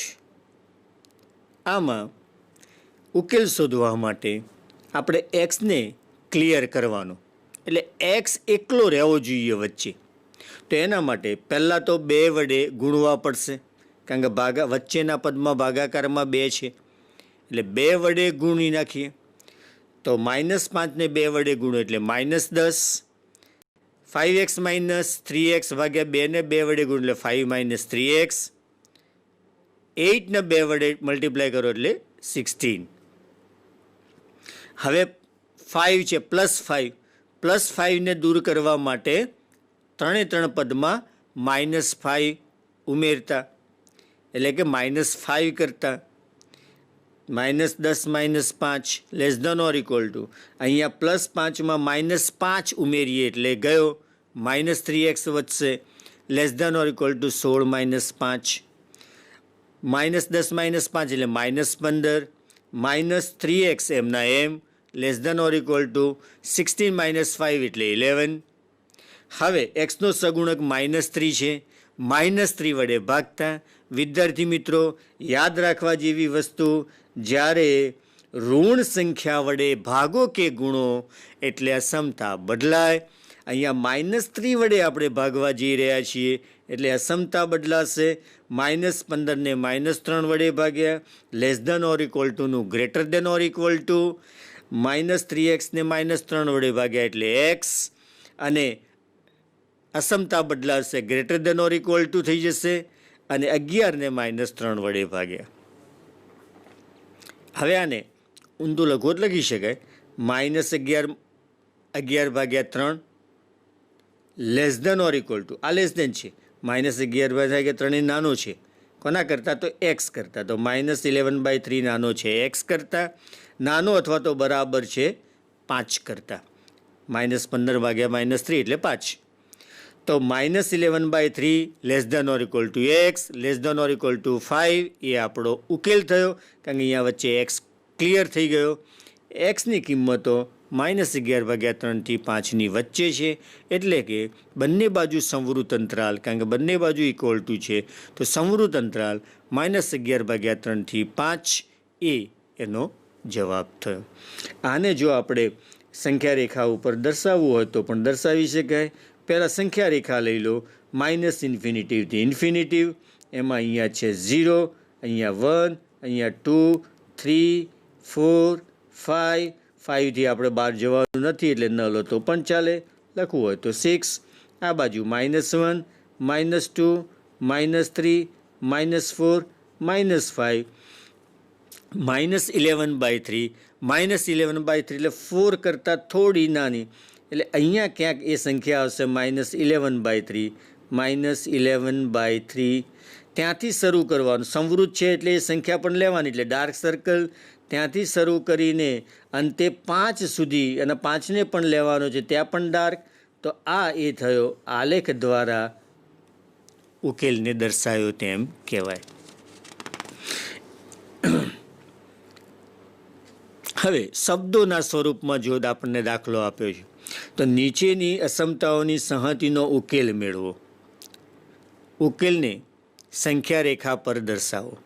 આમાં ઉકેલ શોધવા માટે આપણે એક્સને ક્લિયર કરવાનો, એટલે એક્સ એકલો રહેવો જોઈએ વચ્ચે. તો એના માટે પહેલાં તો 2 વડે ગુણવા પડશે, કારણ કે વચ્ચેના પદમાં ભાગાકારમાં 2 છે, એટલે 2 વડે ગુણી નાખીએ. તો -5ને 2 વડે ગુણો એટલે -10. 5x - 3x ભાગ્યા 2ને 2 વડે ગુણો એટલે 5 - 3x. 8ને 2 વડે મલ્ટીપ્લાય કરો એટલે 16. હવે 5 છે +5ને દૂર કરવા માટે 3 પદમાં -5 ઉમેરતા, એટલે કે -5 કરતા. -10 - 5 less than or equal to અહીંયા +5માં -5 ઉમેરીએ એટલે ગયો, -3x વધશે, less than or equal to 16 - 5. -10 - 5 એટલે -15, -3x એમના એમ, less than or equal to 16 - 5 એટલે 11. હવે એક્સનો સગુણક -3 છે, -3 વડે ભાગતા. વિદ્યાર્થી મિત્રો, યાદ રાખવા જેવી વસ્તુ, જ્યારે ઋણ સંખ્યા વડે ભાગો કે ગુણો એટલે અસમતા બદલાય. અહીંયા -3 વડે આપણે ભાગવા જઈ રહ્યા છીએ એટલે અસમતા બદલાશે. -15ને -3 વડે ભાગ્યા, લેસ ધેન ઓર ઇક્વલ ટુનું greater than or equal to, -3x ને -3 વડે ભાગ્યા એટલે x, અને અસમતા બદલાશે, greater than or equal to થઈ જશે, અને 11ને -3 વડે ભાગ્યા. હવે આને ઊંધું લઘુવત લખી શકાય, -11 ભાગ્યા 3 less than or equal to, આ લેસ ધેન છે, -11 ભાગ્યા 3 એ નાનો છે, કોના કરતાં? તો એક્સ કરતાં. તો -11/3 નાનો છે એક્સ કરતાં, નાનો અથવા તો બરાબર છે 5 કરતાં. -15 ભાગ્યા -3 એટલે 5. તો -11/3 less than or equal to x, less than or equal to 5 એ આપણો ઉકેલ થયો, કારણ કે અહીંયા વચ્ચે એક્સ ક્લિયર થઈ ગયો. એક્સની કિંમતો -11/3 થી 5ની વચ્ચે છે, એટલે કે બંને બાજુ સંવૃત અંતરાલ, કારણ કે બંને બાજુ ઇક્વલ ટુ છે, તો સંવૃત અંતરાલ -11/3 થી 5 એ એનો જવાબ થયો. આને જો આપણે સંખ્યા રેખા ઉપર દર્શાવવું હોય તો પણ દર્શાવી શકાય. પહેલાં સંખ્યા રેખા લઈ લો, -ઇન્ફિનિટિવથી ઇન્ફિનિટિવ, એમાં અહીંયા છે 0, અહીંયા 1, અહીંયા 2, 3, 4, 5. 5થી આપણે બહાર જવાનું નથી એટલે ન લો તો પણ ચાલે, લખવું હોય તો 6. આ બાજુ -1, -2, -3, -4, -5. -11/3 એટલે 4 કરતાં થોડી નાની, એટલે અહીંયા ક્યાંક એ સંખ્યા આવશે -11/3, -11/3 ત્યાંથી શરૂ કરવાનું. સંવૃત છે એટલે એ સંખ્યા પણ લેવાની, એટલે ડાર્ક સર્કલ ત્યાંથી શરૂ કરીને અંતે 5 સુધી, અને 5ને પણ લેવાનો છે, ત્યાં પણ ડાર્ક. તો આ એ થયો આલેખ દ્વારા ઉકેલને દર્શાવ્યો તેમ કહેવાય. હવે શબ્દોના સ્વરૂપમાં જો આપણને દાખલો આપ્યો છે, તો નીચેની અસમતાઓની સંહતિનો ઉકેલ મેળવો. ઉકેલને સંખ્યા રેખા પર દર્શાવો.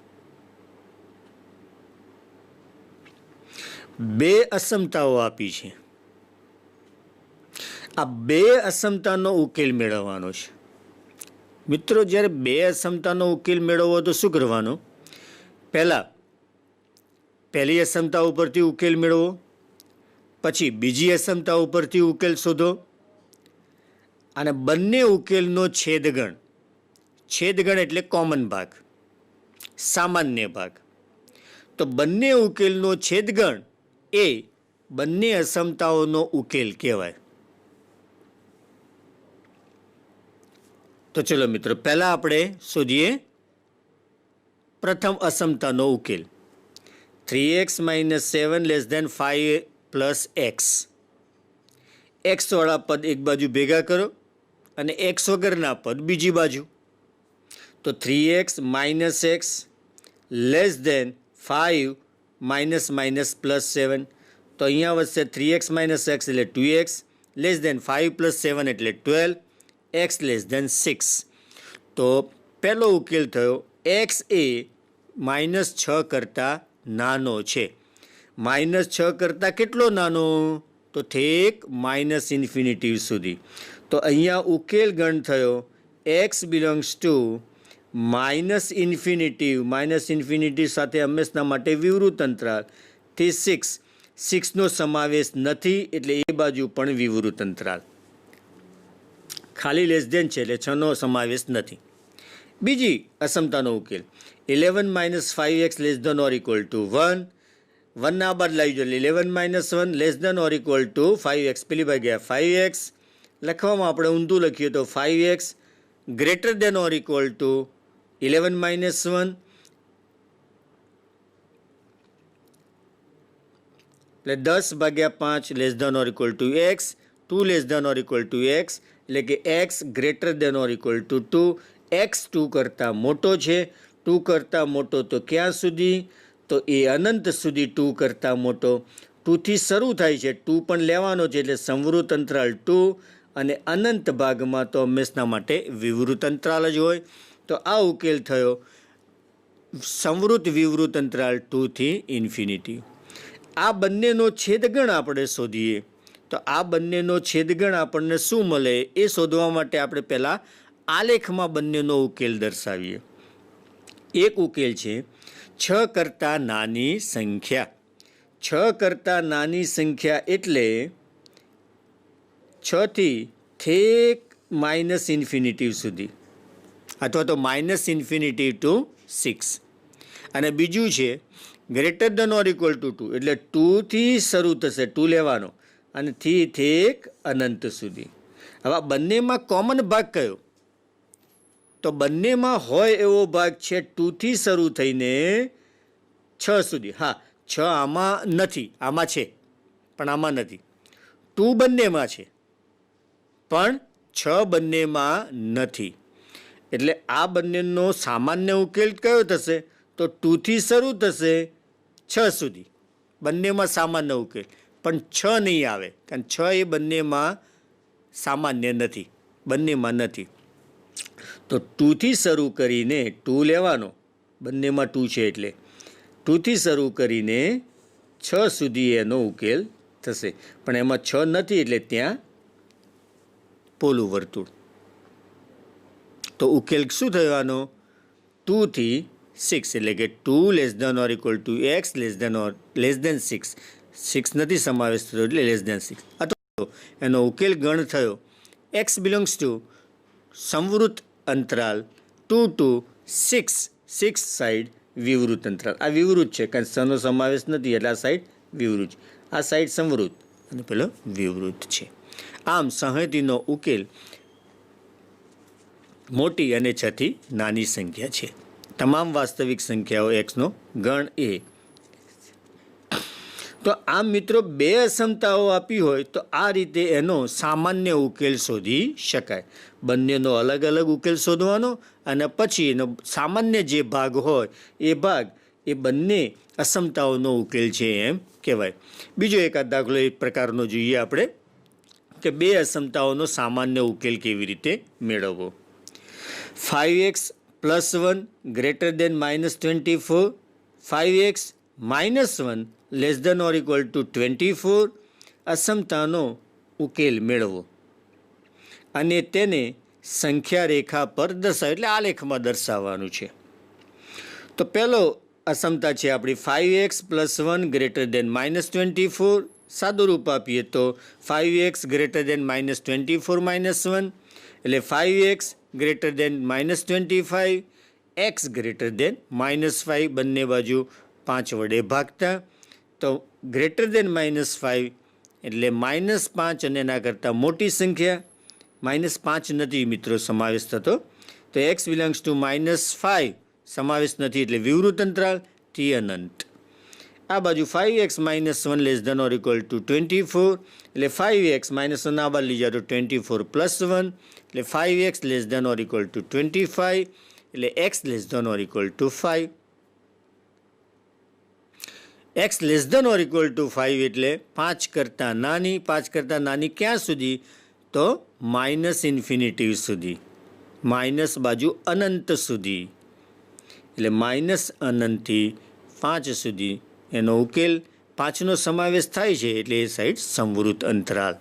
2 અસમતાઓ આપી છે. આ 2 અસમતાનો ઉકેલ મેળવવાનો છે. મિત્રો, જ્યારે 2 અસમતાનો ઉકેલ મેળવવો તો શું કરવાનું? પહેલી અસમતા ઉપરથી ઉકેલ મેળવો, પછી બીજી અસમતા ઉપરથી ઉકેલ શોધો, અને બંને ઉકેલનો છેદગણ એટલે કોમન ભાગ, સામાન્ય ભાગ. તો બંને ઉકેલનો છેદગણ એ બંને અસમતાઓનો ઉકેલ કહેવાય. તો ચલો મિત્રો, પહેલા આપણે શોધીએ પ્રથમ અસમતાનો ઉકેલ. 3x - 7 < 5 + x. x વાળા પદ એક બાજુ ભેગા કરો અને x વગરના પદ બીજી બાજુ. તો 3x - x < 5 -+ 7. તો અહીંયા વધશે 3x - x એટલે 2x, < 5 + 7 એટલે 12, x < 6. તો પહેલો ઉકેલ થયો x એ -6 કરતાં નાનો છે. -6 કરતાં કેટલો નાનો? તો ઠેક ∞ સુધી. તો અહીંયા ઉકેલ ગણ થયો x બિલોંગ્સ ટુ -∞ સાથે હંમેશના માટે વિવૃત અંતરાલ થી 6નો સમાવેશ નથી, એટલે એ બાજુ પણ વિવૃત અંતરાલ. ખાલી < છે એટલે 6નો સમાવેશ નથી. બીજી અસમતાનો ઉકેલ 11 - 5x < ≤ 1. 1 ના બાદ લાવી જોઈએ, 11 - 1 < ≤ 5x. પેલી ભાગ્યા 5x લખવામાં આપણે ઊંધું લખીએ તો 5x < > 11 - 1. એટલે 10/5 < x, 2 < x, એટલે કે x < 2. x 2 કરતાં મોટો છે. 2 કરતાં મોટો તો ક્યાં સુધી? તો એ અનંત સુધી 2 કરતાં મોટો. 2 થી શરૂ થાય છે, 2 પણ લેવાનો છે, એટલે સંવૃત અંતરાલ 2, અને અનંત ભાગમાં તો હંમેશના માટે વિવૃત અંતરાલ જ હોય. તો આ ઉકેલ થયો સંવૃત વિવૃત અંતરાલ 2 થી ∞. આ બંનેનો છેદગણ આપણે શોધીએ. તો આ બંનેનો છેદગણ આપણને શું મળે એ શોધવા માટે આપણે પહેલાં આલેખમાં બંનેનો ઉકેલ દર્શાવીએ. એક ઉકેલ છે 6 કરતાં નાની સંખ્યા. 6 કરતાં નાની સંખ્યા એટલે 6 થી ઠેક -∞ સુધી, અથવા તો -∞ to 6. અને બીજું છે < > 2, એટલે 2 થી શરૂ થશે, 2 લેવાનો, અને થી ઠેક અનંત સુધી. હવે આ બંનેમાં કોમન ભાગ કયો? તો બંનેમાં હોય એવો ભાગ છે 2 થી શરૂ થઈને 6 સુધી. હા, 6 આમાં નથી, આમાં છે પણ આમાં નથી. 2 બંનેમાં છે પણ 6 બંનેમાં નથી. એટલે આ બંનેનો સામાન્ય ઉકેલ કયો થશે? તો 2 થી શરૂ થશે 6 સુધી, બંનેમાં સામાન્ય ઉકેલ. પણ 6 નહીં આવે, કારણ 6 એ બંનેમાં સામાન્ય નથી, બંનેમાં નથી. તો 2 થી શરૂ કરીને 2 લેવાનો, બંનેમાં 2 છે એટલે 2 થી શરૂ કરીને 6 સુધી એનો ઉકેલ થશે. પણ એમાં 6 નથી એટલે ત્યાં પોલું વર્તુળ. તો ઉકેલ શું થવાનો? 2 થી 6, એટલે કે 2 < x < 6. 6 નથી સમાવેશ થતો એટલે < 6. અથવા એનો ઉકેલ ગણ થયો x બિલોંગ્સ ટુ સંવૃત અંતરાલ 2 to 6 સાઈડ વિવૃત અંતરાલ. આ વિવૃત છે કારણ સનો સમાવેશ નથી એટલે આ સાઈડ વિવૃત, આ સાઈડ સંવૃત અને પેલો વિવૃત છે. આમ સંહતિનો ઉકેલ મોટી અને 6 થી નાની સંખ્યા છે. તમામ વાસ્તવિક સંખ્યાઓ એક્સનો ગણ એ. તો આમ મિત્રો બે અસમતાઓ આપી હોય તો આ રીતે એનો સામાન્ય ઉકેલ શોધી શકાય. બંનેનો અલગ અલગ ઉકેલ શોધવાનો અને પછી એનો સામાન્ય જે ભાગ હોય એ બંને અસમતાઓનો ઉકેલ છે એમ કહેવાય. બીજો એકાદ દાખલો એક પ્રકારનો જોઈએ આપણે કે બે અસમતાઓનો સામાન્ય ઉકેલ કેવી રીતે મેળવવો. 5x + 1 greater than -24, 5x - 1 less than or equal to 24 અસમતાનો ઉકેલ મેળવો અને તેને સંખ્યા રેખા પર દર્શાવો, એટલે આલેખમાં દર્શાવવાનું છે. તો પહેલો અસમતા છે આપણી 5x + 1 greater than -24. સાદું રૂપ આપીએ તો 5x greater than -24 - 1 એટલે 5x greater than -25, x greater than -5 બંને બાજુ 5 વડે ભાગતા. તો ગ્રેટર દેન -5 એટલે -5 અને એના કરતાં મોટી સંખ્યા. -5 નથી મિત્રો સમાવેશ થતો, તો x બિલોંગ્સ ટુ -5 સમાવેશ નથી એટલે વિવૃત અંતરાળ થી અનંત. આ બાજુ 5x - 1 less than or equal to 24 એટલે 5x - 1 આ બાજુ લઈ જાઓ તો 24 + 1 એટલે 5x less than or equal to 25 એટલે x less than or equal to 5. x less than or equal to 5 એટલે 5 કરતાં નાની. 5 કરતાં નાની ક્યાં સુધી? તો -ઇન્ફિનિટી સુધી, માઇનસ બાજુ અનંત સુધી, એટલે -અનંતથી 5 સુધી એનો ઉકેલ 5નો સમાવેશ થાય છે એટલે એ સાઈડ સંવૃત અંતરાલ.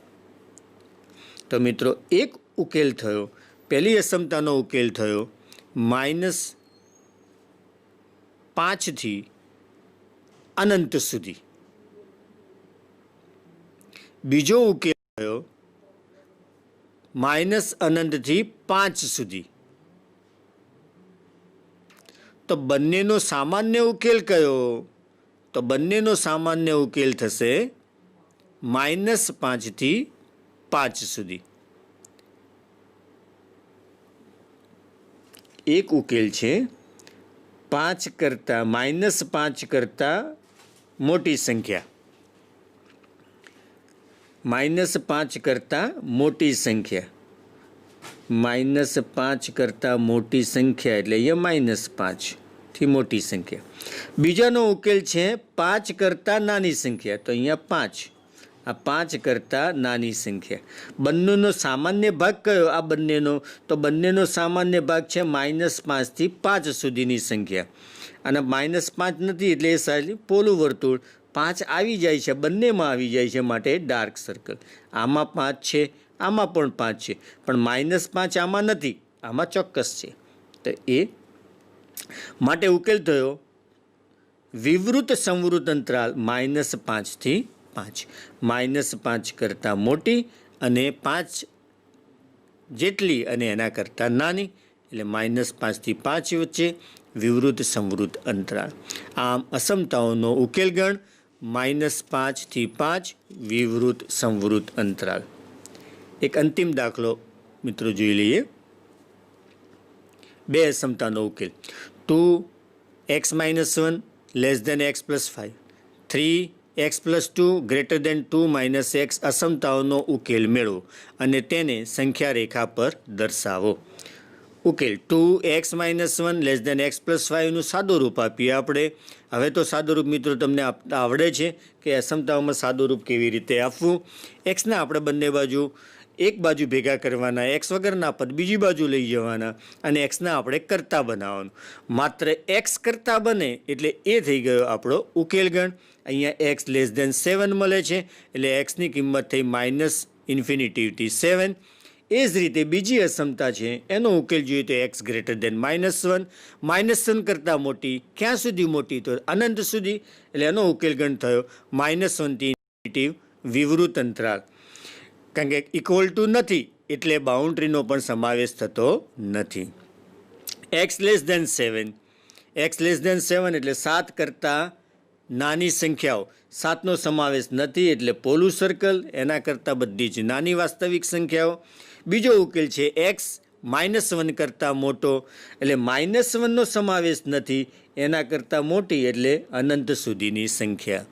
તો મિત્રો એક ઉકેલ થયો, પહેલી અસમતાનો ઉકેલ થયો -5 થી અનંત સુધી. બીજો ઉકેલ થયો -અનંતથી 5 સુધી. તો બંનેનો સામાન્ય ઉકેલ કયો? તો બંનેનો સામાન્ય ઉકેલ થશે -5 થી 5 સુધી. એક ઉકેલ છે 5 કરતાં -5 કરતાં મોટી સંખ્યા, -5 કરતાં મોટી સંખ્યા, -5 કરતાં મોટી સંખ્યા એટલે અહીંયા -5 થી મોટી સંખ્યા. બીજાનો ઉકેલ છે 5 કરતાં નાની સંખ્યા, તો અહીંયા 5, આ 5 કરતાં નાની સંખ્યા. બંનેનો સામાન્ય ભાગ કયો આ બંનેનો? તો બંનેનો સામાન્ય ભાગ છે -5 થી 5 સુધીની સંખ્યા, અને -5 નથી એટલે એ સારી પોલું વર્તુળ 5 આવી જાય છે, બંનેમાં આવી જાય છે માટે ડાર્ક સર્કલ. આમાં 5 છે, આમાં પણ 5 છે, પણ -5 આમાં નથી, આમાં ચોક્કસ છે. તો એ માટે ઉકેલ થયો વિવૃત સંવૃત અંતરાલ -5 થી 5. -5 કરતાં મોટી અને 5 જેટલી અને એના કરતાં નાની, એટલે -5 થી 5 વચ્ચે વિવૃત સંવૃત અંતરાળ. આમ અસમતાઓનો ઉકેલ ગણ -5 થી 5 વિવૃત સંવૃત અંતરાળ. એક અંતિમ દાખલો મિત્રો જોઈ લઈએ. બે અસમતાનો ઉકેલ 2x - 1 less than x + 5, 3x + 2 greater than 2 - x અસમતાઓનો ઉકેલ મેળવો અને તેને સંખ્યા રેખા પર દર્શાવો. ઉકેલ 2x - 1 લેસ ધેન x + 5નું સાદું રૂપ આપીએ આપણે. હવે તો સાદું રૂપ મિત્રો તમને આવડે છે કે અસમતાઓમાં સાદું રૂપ કેવી રીતે આપવું. એક્સના આપણે બંને બાજુ એક બાજુ ભેગા કરવાના, એક્સ વગરના પદ બીજી બાજુ લઈ જવાના અને એક્સના આપણે કરતા બનાવવાનું. માત્ર એક્સ કરતા બને એટલે એ થઈ ગયો આપણો ઉકેલ ગણ. અહીંયા એક્સ લેસ ધેન 7 મળે છે એટલે એક્સની કિંમત થઈ -ઇન્ફિનિટીથી 7. એ જ રીતે બીજી અસમતા છે એનો ઉકેલ જોઈએ તો એક્સ ગ્રેટર ધેન -1, -1 કરતાં મોટી, ક્યાં સુધી મોટી? તો અનંત સુધી, એટલે એનો ઉકેલ ગણ થયો -1 થી ઇન્ફિનિટી વિવૃત અંતરાલ. કારણ કે ઇક્વલ ટુ નથી એટલે બાઉન્ડ્રીનો પણ સમાવેશ થતો નથી. X less than 7, x less than 7 એટલે 7 કરતાં નાની સંખ્યાઓ, 7નો સમાવેશ નથી એટલે પોલું સર્કલ, એના કરતાં બધી જ નાની વાસ્તવિક સંખ્યાઓ. બીજો ઉકેલ છે એક્સ -1 કરતાં મોટો, એટલે -1નો સમાવેશ નથી, એના કરતાં મોટી એટલે અનંત સુધીની સંખ્યા.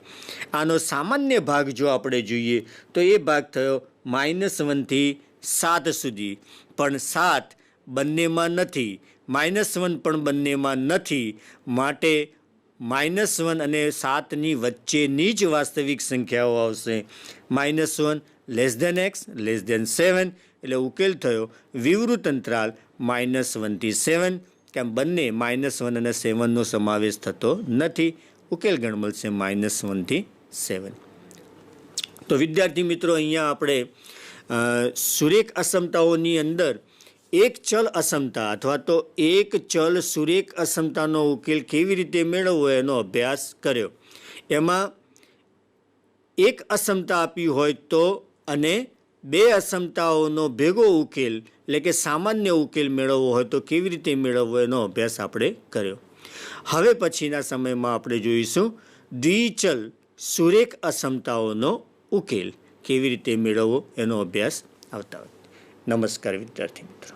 આનો સામાન્ય ભાગ જો આપણે જોઈએ તો એ ભાગ થયો -1 થી 7 સુધી, પણ 7 બંનેમાં નથી, -1 પણ બંનેમાં નથી, માટે -1 અને 7ની વચ્ચેની જ વાસ્તવિક સંખ્યાઓ આવશે. -1 x <7, એટલે ઉકેલ થયો વિવૃત અંતરાલ -1 થી 7, કેમ બંને -1 અને 7નો સમાવેશ થતો નથી. ઉકેલ ગણ મળશે -1 થી 7. તો વિદ્યાર્થી મિત્રો, અહીંયા આપણે સુરેખ અસમતાઓની અંદર એક ચલ અસમતા અથવા તો એક ચલ સુરેખ અસમતાનો ઉકેલ કેવી રીતે મેળવવો એનો અભ્યાસ કર્યો. એમાં એક અસમતા આપી હોય તો અને બે અસમતાઓનો ભેગો ઉકેલ એટલે કે સામાન્ય ઉકેલ મેળવવો હોય તો કેવી રીતે મેળવવો એનો અભ્યાસ આપણે કર્યો. હવે પછીના સમયમાં આપણે જોઈશું દ્વિચલ સુરેખ અસમતાઓનો ઉકેલ કેવી રીતે મેળવવો એનો અભ્યાસ આવતા હોય. નમસ્કાર વિદ્યાર્થી મિત્રો.